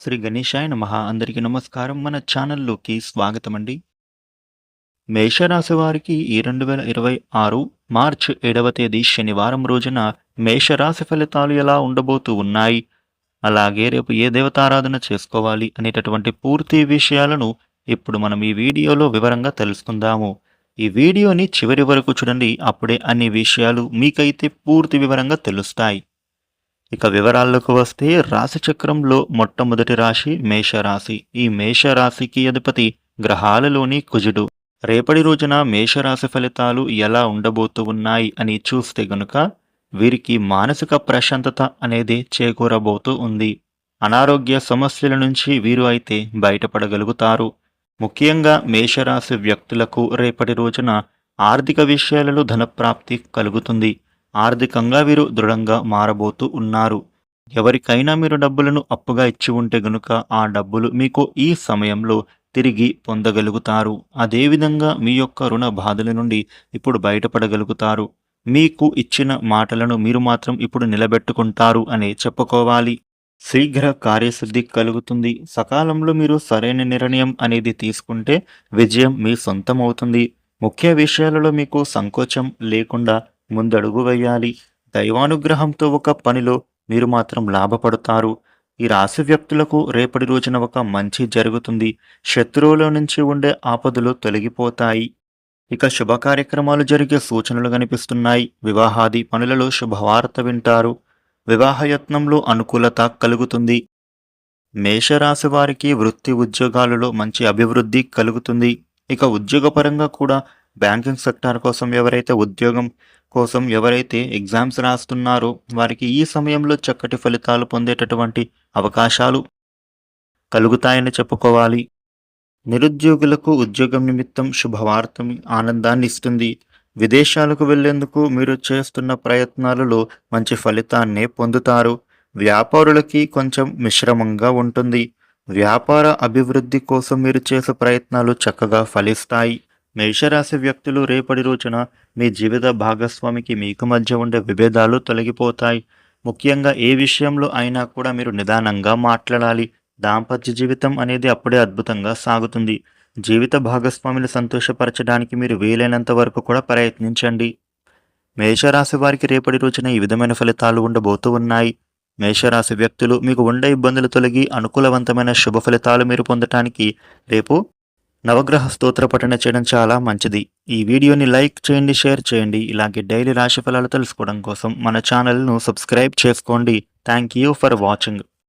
శ్రీ గణేశాయ నమః. అందరికీ నమస్కారం. మన ఛానల్‌లోకి స్వాగతమండి. మేషరాశి వారికి ఈ 2026 మార్చి 7వ తేదీ శనివారం రోజున మేషరాశి ఫలితాలు ఎలా ఉండబోతూ ఉన్నాయి? అలాగే రేపు ఏ దేవతారాధన చేసుకోవాలి అనేటటువంటి పూర్తి విషయాలను ఇప్పుడు మనం ఈ వీడియోలో వివరంగా తెలుసుకుందాము. ఈ వీడియోని చివరి వరకు చూడండి. అప్పుడే అన్ని విషయాలు మీకైతే పూర్తి వివరంగా తెలుస్తాయి. ఇక వివరాల్లోకి వస్తే రాశిచక్రంలో మొట్టమొదటి రాశి మేషరాశి. ఈ మేషరాశికి అధిపతి గ్రహాలలోని కుజుడు. రేపటి రోజున మేషరాశి ఫలితాలు ఎలా ఉండబోతూ ఉన్నాయి అని చూస్తే గనుక వీరికి మానసిక ప్రశాంతత అనేది చేకూరబోతూ ఉంది. అనారోగ్య సమస్యల నుంచి వీరు అయితే బయటపడగలుగుతారు. ముఖ్యంగా మేషరాశి వ్యక్తులకు రేపటి రోజున ఆర్థిక విషయాలలో ధనప్రాప్తి కలుగుతుంది. ఆర్థికంగా వీరు దృఢంగా మారబోతూ ఉన్నారు. ఎవరికైనా మీరు డబ్బులను అప్పుగా ఇచ్చి ఉంటే గనుక ఆ డబ్బులు మీకు ఈ సమయంలో తిరిగి పొందగలుగుతారు. అదేవిధంగా మీ యొక్క రుణ బాధల నుండి ఇప్పుడు బయటపడగలుగుతారు. మీకు ఇచ్చిన మాటలను మీరు మాత్రం ఇప్పుడు నిలబెట్టుకుంటారు అని చెప్పుకోవాలి. శీఘ్ర కార్యసిద్ధి కలుగుతుంది. సకాలంలో మీరు సరైన నిర్ణయం అనేది తీసుకుంటే విజయం మీ సొంతం అవుతుంది. ముఖ్య విషయాలలో మీకు సంకోచం లేకుండా ముందడుగు వేయాలి. దైవానుగ్రహంతో ఒక పనిలో మీరు మాత్రం లాభపడతారు. ఈ రాశి వ్యక్తులకు రేపటి రోజున ఒక మంచి జరుగుతుంది. శత్రువుల నుంచి ఉండే ఆపదలు తొలగిపోతాయి. ఇక శుభ కార్యక్రమాలు జరిగే సూచనలు కనిపిస్తున్నాయి. వివాహాది పనులలో శుభవార్త వింటారు. వివాహయత్నంలో అనుకూలత కలుగుతుంది. మేషరాశి వారికి వృత్తి ఉద్యోగాలలో మంచి అభివృద్ధి కలుగుతుంది. ఇక ఉద్యోగపరంగా కూడా బ్యాంకింగ్ సెక్టార్ కోసం ఎవరైతే ఎగ్జామ్స్ రాస్తున్నారో వారికి ఈ సమయంలో చక్కటి ఫలితాలు పొందేటటువంటి అవకాశాలు కలుగుతాయని చెప్పుకోవాలి. నిరుద్యోగులకు ఉద్యోగం నిమిత్తం శుభవార్త ఆనందాన్ని ఇస్తుంది. విదేశాలకు వెళ్లేందుకు మీరు చేస్తున్న ప్రయత్నాలలో మంచి ఫలితాన్నే పొందుతారు. వ్యాపారులకి కొంచెం మిశ్రమంగా ఉంటుంది. వ్యాపార అభివృద్ధి కోసం మీరు చేసే ప్రయత్నాలు చక్కగా ఫలిస్తాయి. మేషరాశి వ్యక్తులు రేపటి రోజున మీ జీవిత భాగస్వామికి మీకు మధ్య ఉండే విభేదాలు తొలగిపోతాయి. ముఖ్యంగా ఏ విషయంలో అయినా కూడా మీరు నిదానంగా మాట్లాడాలి. దాంపత్య జీవితం అనేది అప్పుడే అద్భుతంగా సాగుతుంది. జీవిత భాగస్వామిని సంతోషపరచడానికి మీరు వీలైనంత వరకు కూడా ప్రయత్నించండి. మేషరాశి వారికి రేపటి రోజున ఈ విధమైన ఫలితాలు ఉండబోతూ ఉన్నాయి. మేషరాశి వ్యక్తులు మీకు ఉండే ఇబ్బందులు తొలగి అనుకూలవంతమైన శుభ ఫలితాలు మీరు పొందటానికి రేపు నవగ్రహ స్తోత్ర పఠన చేయడం చాలా మంచిది. ఈ వీడియోని లైక్ చేయండి, షేర్ చేయండి. ఇలాగే డైలీ రాశి ఫలాలు తెలుసుకోవడం కోసం మన ఛానల్ను సబ్స్క్రైబ్ చేసుకోండి. Thank you for watching.